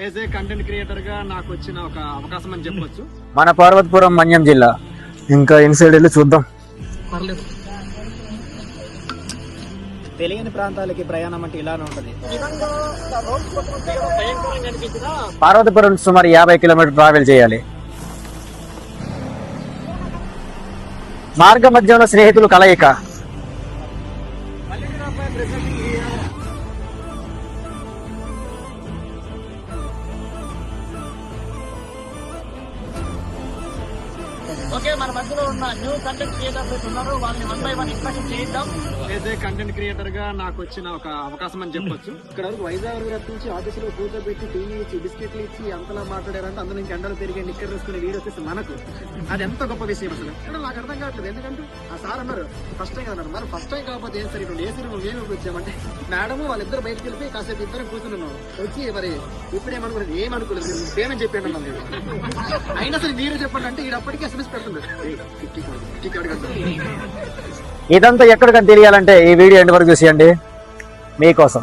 As a content creator గా నాకు వచ్చిన ఒక అవకాశం అని చెప్పొచ్చు. మన పార్వతీపురం మన్యం జిల్లా ఇంకా ఇన్సైడ్ వెళ్ళి చూద్దాం. తెలియని ప్రాంతాలకి ప్రయాణం అంటే ఇలానే ఉంటది. పార్వతీపురం సుమారు 50 కిలోమీటర్ ట్రావెల్ చేయాలి. మార్గ మధ్యంలో స్నేహితులు కలయిక. ఓకే, మన మధ్యలో ఉన్న న్యూ కంటెంట్ క్రియేటర్స్ ఉన్నారు, వాళ్ళని 1 by 1 ఇంట్రడక్షన్ చేద్దాం. యాజ్ ఏ కంటెంట్ క్రియేటర్ గా నాకు వచ్చిన ఒక అవకాశం అని చెప్పొచ్చు. ఇక్కడ వరకు వైజాగ్ వరకు రప్పించి ఆఫీసులో కూర్చోబెట్టి టీ ఇచ్చి బిస్కెట్లు ఇచ్చి అంతలా మాట్లాడారంటే అందులో ఇంకా ఎండలు తిరిగి నిక్కర్ వేసుకునే వీడియో వచ్చేసి మనకు అది ఎంత గొప్ప విషయం అసలు. ఇక్కడ నాకు అర్థం కావట్లేదు. ఎందుకంటే ఆ సార్ అన్నారు ఫస్ట్ టైం అన్నారు. మరి ఫస్ట్ టైం కాకపోతే ఏం సరే ఇప్పుడు ఏసీ రూమ్ ఏమి వచ్చామంటే మేడం వాళ్ళిద్దరు బయటకు వెళ్ళిపోయి కాసేపు ఇద్దరం కూర్చున్నాం. వచ్చి మరి ఇప్పుడేమనుకోలేదు, ఏమనుకోలేదు, పేమెంట్ చెప్పాను అన్నాను. అయినా సరే మీరు చెప్పండి అంటే ఈడప్పటికీ ఎస్ఎంఎస్ పెడుతుంది. ఇదంతా ఎక్కడికని తెలియాలంటే ఈ వీడియో ఎండ్ వరకు చూసేయండి మీకోసం.